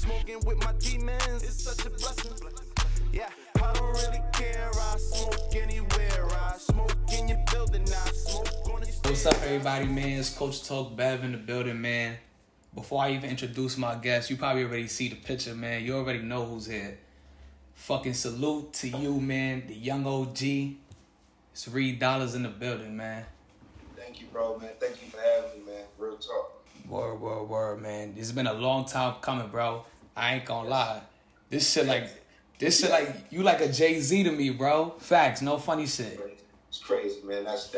Smoking with my demons, it's such a blessing. Yeah, I don't really care. I smoke anywhere. I smoke in your building. I smoke on the stairs. What's up, everybody, man? It's Coach Talk Bev in the building, man. Before I even introduce my guest, you probably already see the picture, man. You already know who's here. Fucking salute to you, man. The young OG. It's Dollaz in the building, man. Thank you, bro, man. Thank you for having me, man. Real talk. Word, man. It's been a long time coming, bro. I ain't gonna lie. This shit like you like a Jay-Z to me, bro. Facts, no funny shit. It's crazy, man. That's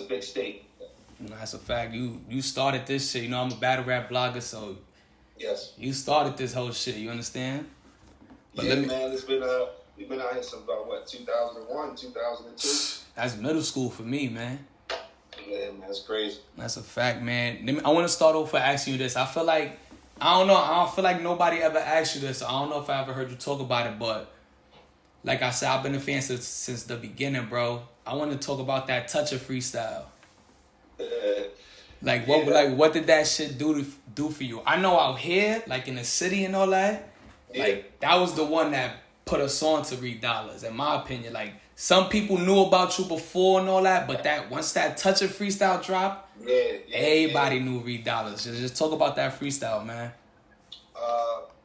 a big statement. That's a fact. You started this shit. You know, I'm a battle rap blogger, so yes, you started this whole shit. You understand? But yeah, man. It's been we've been out here since about what 2001, 2002. That's middle school for me, man. Yeah, man, that's crazy. That's a fact, man. I want to start off by asking you this. I feel like I don't feel like nobody ever asked you this. I don't know if I ever heard you talk about it, but like I said, I've been a fan since the beginning, bro. I want to talk about that Toucher freestyle. What did that shit do for you? I know out here, like in the city and all that, like that was the one that put us on to Dollaz, in my opinion. Like some people knew about you before and all that, but that once that Toucher freestyle dropped, everybody knew Dollaz. Just talk about that freestyle, man.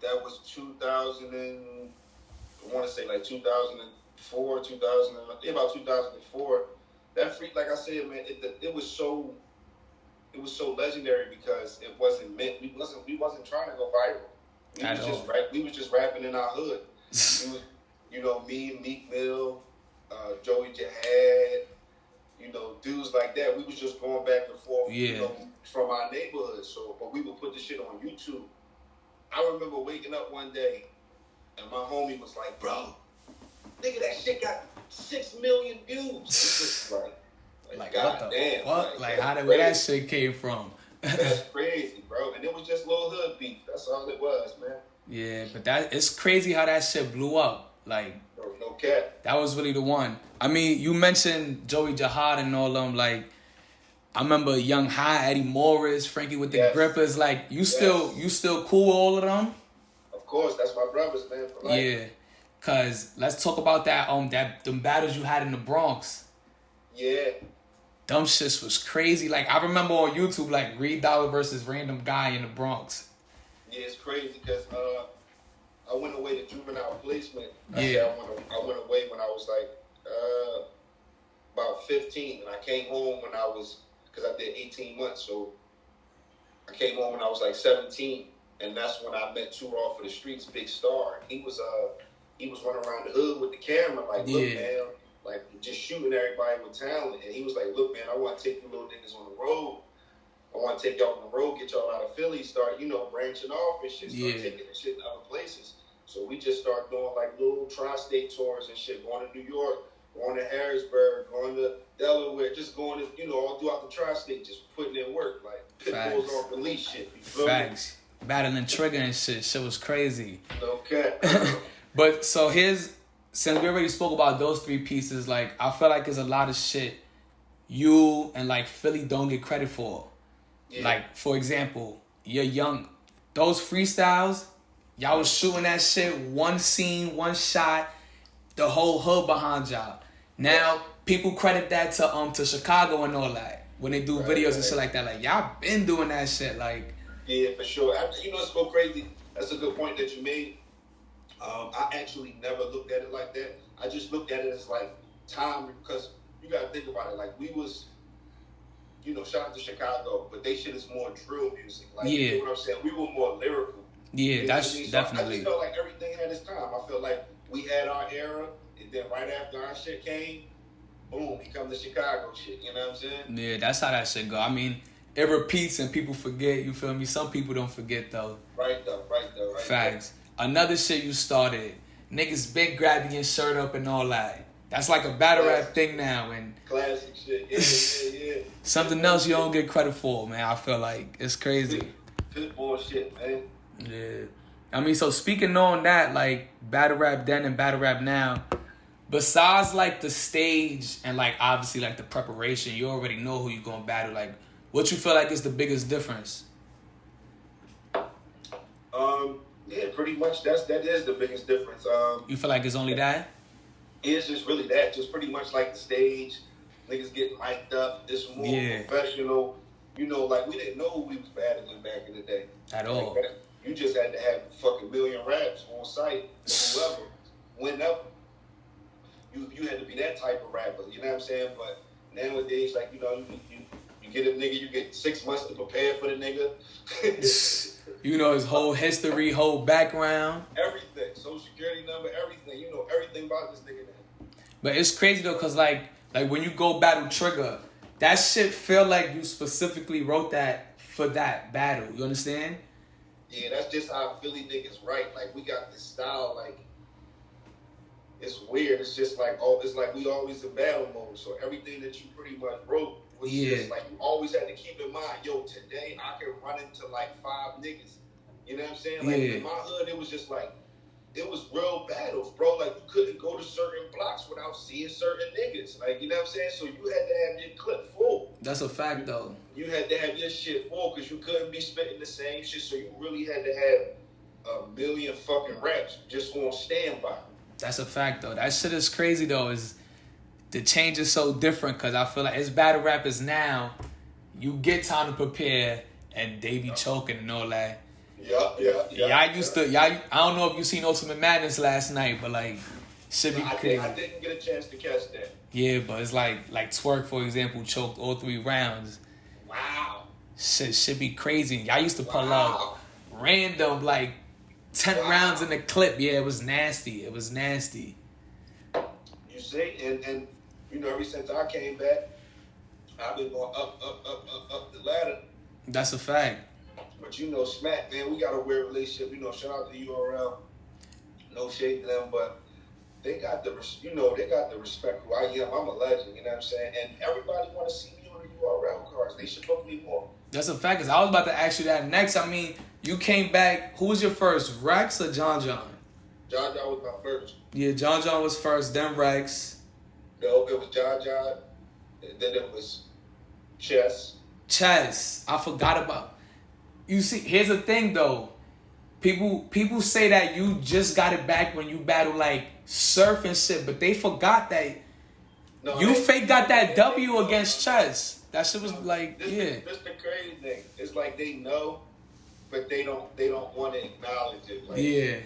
That was 2000 and I want to say like 2004, about 2004. That like I said, man, it was so legendary because it wasn't meant. We wasn't trying to go viral. We was just rapping in our hood. It was, me, Meek Mill, Joey Jihad, dudes like that. We was just going back and forth, from our neighborhood. So, but we would put the shit on YouTube. I remember waking up one day and my homie was like, "Bro, nigga, that shit got 6 million views." It's just like God what the damn, fuck? Like where that shit came from? That's crazy, bro. And it was just little hood beef. That's all it was, man. Yeah, but it's crazy how that shit blew up. Like no cap. That was really the one. I mean, you mentioned Joey Jihad and all them. Like, I remember Young High, Eddie Morris, Frankie with the Grippers. Like, you still cool with all of them? Of course, that's my brothers, man. For life. Yeah, cause let's talk about that. Them battles you had in the Bronx. Yeah. Them shits was crazy. Like, I remember on YouTube, like, Dollaz versus random guy in the Bronx. Yeah, it's crazy because I went away to juvenile placement. I went away when I was like about 15, and I came home when I was, because I did 18 months, so I came home when I was like 17, and that's when I met Two Raw for the Streets, Big Star. He was running around the hood with the camera, like, look, man, like just shooting everybody with talent, and he was like, look, man, I want to take you little niggas on the road. I want to take y'all on the road, get y'all out of Philly, start, branching off and shit, start taking the shit to other places. So we just start doing like little tri-state tours and shit, going to New York, going to Harrisburg, going to Delaware, just going to, all throughout the tri-state, just putting in work, like pit bulls on release shit. You feel Facts. Me? Battling Trigger and shit. Shit was crazy. Okay. But so since we already spoke about those three pieces, like I feel like there's a lot of shit you and like Philly don't get credit for. Yeah. Like, for example, you're young. Those freestyles, y'all was shooting that shit, one scene, one shot, the whole hood behind y'all. Now, people credit that to Chicago and all that when they do videos and shit like that. Like, y'all been doing that shit, like. Yeah, for sure. It's so crazy. That's a good point that you made. I actually never looked at it like that. I just looked at it as like time, because you got to think about it. Like, we was, shout out to Chicago, but they shit is more drill music. Like, you know what I'm saying? We were more lyrical. Yeah, that's So definitely. I just felt like everything had its time. I felt like we had our era, and then right after our shit came, boom, he come the Chicago shit. You know what I'm saying? Yeah, that's how that shit go. I mean, it repeats and people forget. You feel me? Some people don't forget though. Right though. Facts. Another shit you started, niggas been grabbing your shirt up and all that. That's like a battle rap thing now, and classic shit. Yeah. Something else you don't get credit for, man. I feel like it's crazy. Good bullshit, man. Yeah. I mean, so speaking on that, like battle rap then and battle rap now, besides like the stage and like obviously like the preparation, you already know who you're gonna battle. Like, what you feel like is the biggest difference? Yeah, pretty much. That is the biggest difference. You feel like it's only that? It's just really that. Just pretty much like the stage. Niggas get mic'd up. It's more professional. You know, like we didn't know who we was battling back in the day. At all. Like, you just had to have fucking million raps on site for whoever, whenever. You had to be that type of rapper. You know what I'm saying? But nowadays, like, you know, you get a nigga, you get 6 months to prepare for the nigga. You know his whole history, whole background. Everything. Social security number, everything. You know everything about this nigga now. But it's crazy though, cause like when you go battle Trigger, that shit feel like you specifically wrote that for that battle. You understand? Yeah, that's just how Philly niggas write. Like, we got this style, like, it's weird. It's just like, it's like we always in battle mode. So everything that you pretty much wrote was just like, you always had to keep in mind, yo, today I can run into like 5 niggas. You know what I'm saying? Like, in my hood, it was just like, it was real battles, bro. Like, you couldn't go to certain blocks without seeing certain niggas. Like, you know what I'm saying? So you had to have your clip full. That's a fact, though. You had to have your shit full because you couldn't be spitting the same shit. So you really had to have 1 million fucking raps just on standby. That's a fact, though. That shit is crazy, though. Is the change is so different because I feel like it's battle rappers now. You get time to prepare, and they be choking and all that. Yeah. I don't know if you seen Ultimate Madness last night, but like, should be crazy. I didn't get a chance to catch that. Yeah, but it's like Twerk, for example, choked all 3 rounds. Wow. Shit should be crazy. Y'all used to pull out random, like, 10 rounds in the clip. Yeah, it was nasty. You see, and you know, ever since I came back, I've been going up the ladder. That's a fact. But you know, Smack, man, we got a weird relationship. You know, shout out to URL. No shade to them, but they got the respect who I am. I'm a legend, you know what I'm saying? And everybody want to see me on the URL cards. They should book me more. That's a fact, because I was about to ask you that next. I mean, you came back. Who was your first, Rex or John John? John John was my first. Yeah, John John was first, then Rex. No, it was John John, and then it was Chess. I forgot about. You see, here's the thing, though. People say that you just got it back when you battle, like, Surf and shit, but they forgot that you fake got that W against Chess. That shit was like, This the crazy thing. It's like they know, but they don't want to acknowledge it. Like,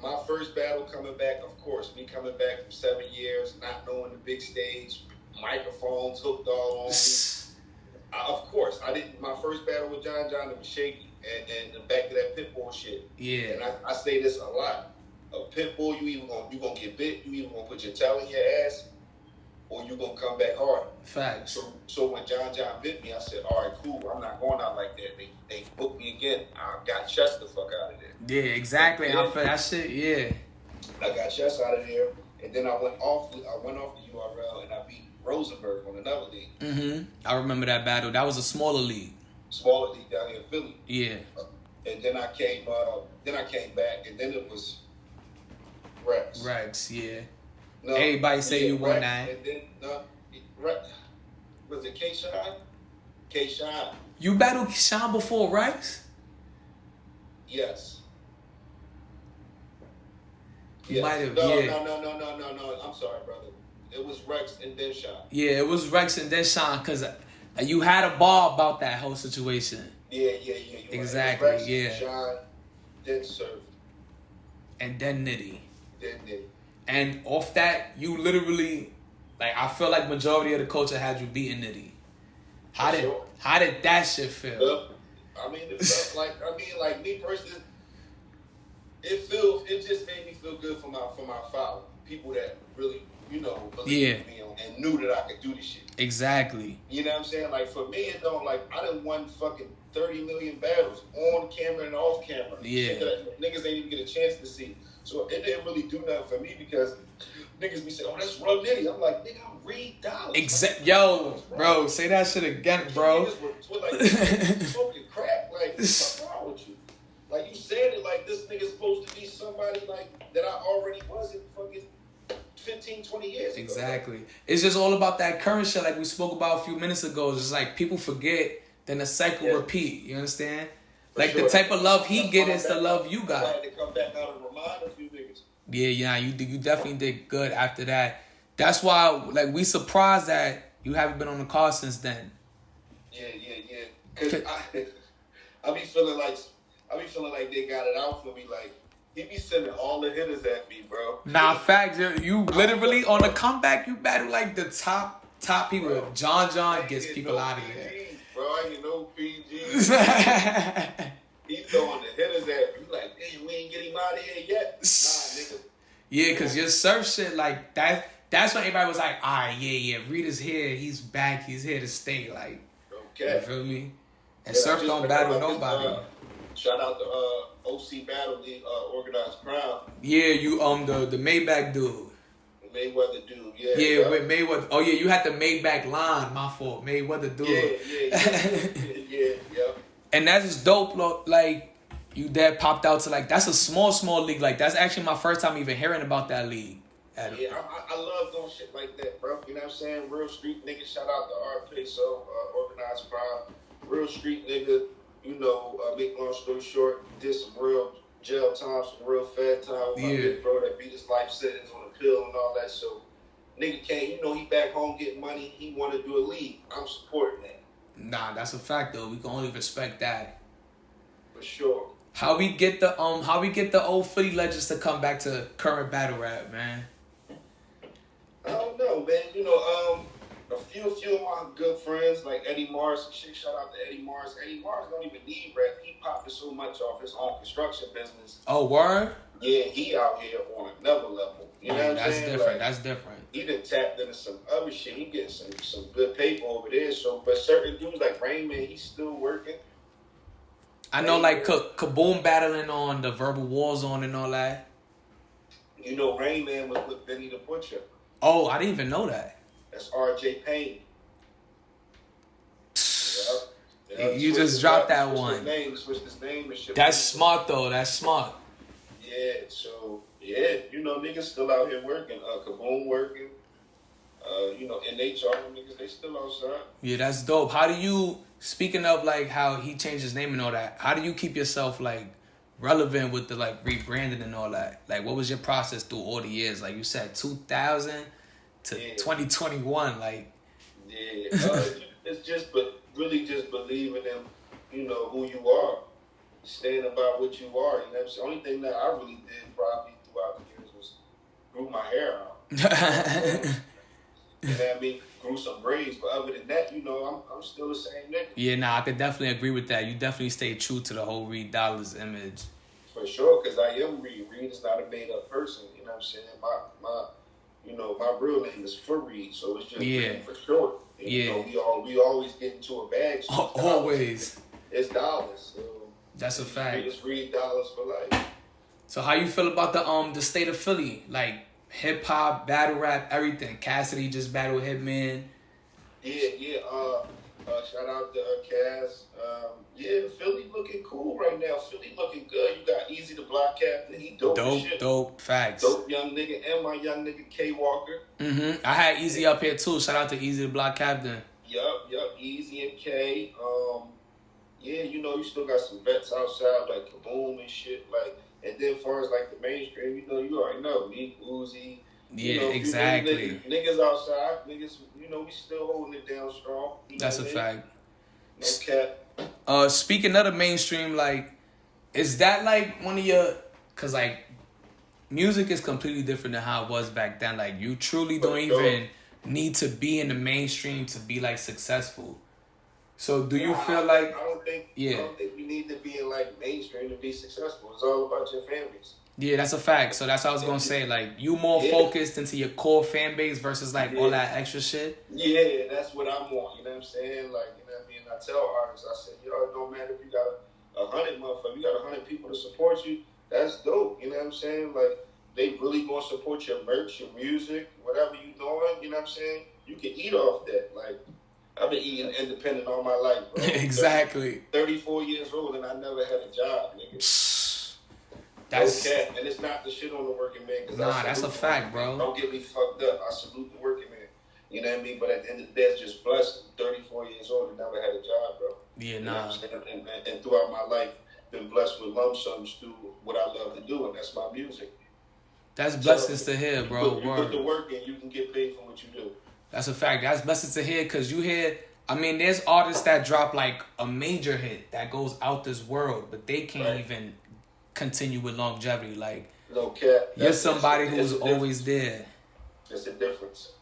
my first battle coming back, of course, me coming back from 7 years, not knowing the big stage, microphones hooked all on me. Of course, I didn't. My first battle with John John, it was shaky, and back to that Pitbull shit. Yeah. And I say this a lot. A Pitbull, you gonna get bit. You either gonna put your tail in your ass, or you gonna come back hard. Facts. So when John John bit me, I said, all right, cool. I'm not going out like that. They booked me again. I got Chess the fuck out of there. Yeah, exactly. I feel that shit. Yeah. I got Chess out of there, and then I went off the URL, and I beat Rosenberg on another league. Mm-hmm. I remember that battle. That was a smaller league. Smaller league down here in Philly. Yeah. And then I came back, and then it was Rex. Yeah. No, everybody say you won that. And then was it K-Shine? K-Shine. You battled Sean before Rex? Yes. You might have. No. I'm sorry, brother. It was Rex and then Sean. Yeah, it was Rex and then Sean, because you had a ball about that whole situation. Yeah. Exactly, Rex, yeah. Sean, then Surf. And then Nitty. And off that, you literally, like, I feel like majority of the culture had you beating Nitty. How did that shit feel? I mean, it felt like me personally, it just made me feel good for my following. People that really, believed in me and knew that I could do this shit. Exactly. You know what I'm saying? Like, for me, it don't, like, I done won fucking 30 million battles on camera and off camera. Yeah. Shit that niggas ain't even get a chance to see. So it didn't really do nothing for me because niggas be saying, oh, that's Rub Nitty. I'm like, nigga, I'm Reed Dollaz. Yo, bro, say that shit again, bro. Niggas were like, smoking crack. Like, what's wrong with you? Like, you said it like this nigga's supposed to be somebody like that I already wasn't fucking 15, 20 years ago. Exactly. It's just all about that current shit like we spoke about a few minutes ago. It's just like people forget, then the cycle repeat. You understand? Like the type of love he get is the love you got. I had to come back out and remind a few niggas. Yeah, you definitely did good after that. That's why, like, we surprised that you haven't been on the car since then. Yeah. Cause I be feeling like they got it out for me. Like he be sending all the hitters at me, bro. Nah, facts. You literally on the comeback, you battle like the top people. Bro, John gets people out of here. Bro, I ain't no PGs. He throwing the hitters at me. Like, damn, we ain't get him out of here yet. Nah, nigga. Yeah, because your surf shit, like, that's when everybody was like, all right, yeah, Rita's here. He's back. He's here to stay. Like, okay. You feel me? And surf don't battle nobody. Shout out to OC Battle League, Organized CRYme. Yeah, you, the Maybach dude. Mayweather dude, yeah. Yeah, with Mayweather. Oh, yeah, you had the Maybach line. My fault. Mayweather dude. Yeah. And that's just dope, look. Like, you dad popped out to, like, that's a small league. Like, that's actually my first time even hearing about that league. Yeah, I love doing shit like that, bro. You know what I'm saying? Real street nigga. Shout out to RP, so Organized CRYme. Real street nigga. You know, make long story short, did some real jail time, some real fed time with my big bro that beat his life sentence on a pill and all that. So, nigga came, you know, he back home getting money. He want to do a league. I'm supporting that. Nah, that's a fact though. We can only respect that. For sure. How we get the old Philly legends to come back to current battle rap, man? I don't know, man. You know, a few of my good friends like Eddie Mars and shit. Shout out to Eddie Mars. Eddie Mars don't even need rap. He popping so much off his own construction business. Oh, word? Yeah, he out here on another level. You know what I'm saying? Different. Like, that's different. He done tapped into some other shit. He getting some good paper over there. So, but certain dudes like Rain Man, he's still working. I know, like Kaboom battling on the Verbal War Zone and all that. You know, Rain Man was with Benny the Butcher. Oh, I didn't even know that. That's R.J. Payne. You just dropped that one. Switched his name and shit. That's smart though. That's smart. Yeah. So you know, niggas still out here working. Kaboom working. You know, NHR niggas, they still outside. Yeah, that's dope. How do you, speaking of like how he changed his name and all that, how do you keep yourself like relevant with the like rebranding and all that? Like, what was your process through all the years? Like you said, 2000 to 2021. Like, it's just, but really just believing in, you know, who you are, staying about what you are. You know what I'm saying? The only thing that I really did probably throughout the years was grew my hair out. You know what I mean? Grew some braids, but other than that, you know, I'm still the same nigga. Yeah, nah, I could definitely agree with that. You definitely stay true to the whole Reed Dollaz image. For sure, because I am Reed. Reed is not a made-up person. You know what I'm saying? My you know, my real name is Fareed, so it's just Reed for short. And, you know, we always get into a bag. So always. It's Dollaz. So that's a fact. It's Reed Dollaz for life. So how you feel about the state of Philly? Like, hip hop, battle rap, everything. Cassidy just battled Hitman. Yeah. Shout out to Cass. Yeah, Philly looking cool right now. Philly looking good. You got Easy the Block Captain. He dope as shit. Dope. Facts. Dope young nigga and my young nigga K Walker. I had Easy up here too. Shout out to Easy the Block Captain. Yup. Easy and K. Yeah, you know, you still got some vets outside like Kaboom and shit. Like, and then as far as like the mainstream, you know, you already know Meek, Uzi. Yeah, you know, exactly. Niggas outside, niggas, you know, we still holding it down strong. That's a fact. No cap. Speaking of the mainstream, like, is that like one of your, cause like, music is completely different than how it was back then. Like, you truly don't even need to be in the mainstream to be like successful. So do you feel like? I don't think you need to be in like mainstream to be successful. It's all about your fan base. Yeah, that's a fact. So that's what I was gonna say. Like, you more focused into your core fan base versus like all that extra shit. Yeah, that's what I'm on. You know what I'm saying? Like, you know what I mean? I tell artists, I said, yo, it don't matter if you got 100 motherfuckers, you got 100 people to support you. That's dope. You know what I'm saying? Like, they really gonna support your merch, your music, whatever you doing. You know what I'm saying? You can eat off that. Like, I've been eating independent all my life, bro. Exactly. 34 years old and I never had a job, nigga. That's okay. And it's not the shit on the working man. Nah, that's a fact, bro. Don't get me fucked up. I salute the working man. You know what I mean? But at the end of the day, it's just blessed. 34 years old and never had a job, bro. Yeah, you know nah. what I'm saying? And throughout my life, been blessed with lump sums through what I love to do, and that's my music. That's blessings to hear, bro. You put the work in, you can get paid for what you do. That's a fact. That's blessings to hear, because you hear, I mean, there's artists that drop like a major hit that goes out this world, but they can't even continue with longevity. Like, no cap. You're somebody who's always there. There's a difference.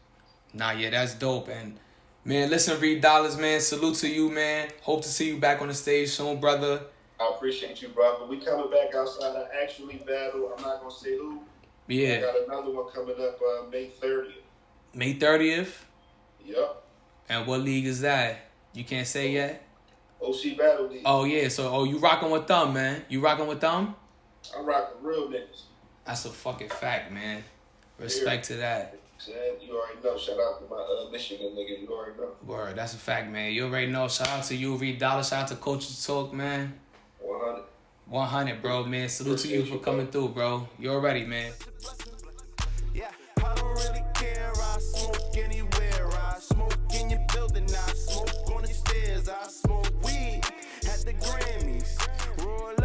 Nah, yeah, that's dope. And man, listen, Reed Dollaz, man, salute to you, man. Hope to see you back on the stage soon, brother. I appreciate you, brother. We coming back outside. I actually battle. I'm not gonna say who. Yeah. I got another one coming up May 30th. May 30th? Yep. And what league is that? You can't say yet? OC Battle League. Oh, yeah. So, you rocking with them, man. You rocking with them? I'm rocking real niggas. That's a fucking fact, man. Respect to that. You already know. Shout out to my Michigan nigga. You already know. Word, that's a fact, man. You already know. Shout out to you, Reed Dollaz. Shout out to Coach's Talk, man. 100. 100, bro, man. Salute to you for coming through, bro. You already, man. Yeah, I don't really care. I smoke anywhere. I smoke in your building. I smoke on the stairs. I smoke weed at the Grammys. Roll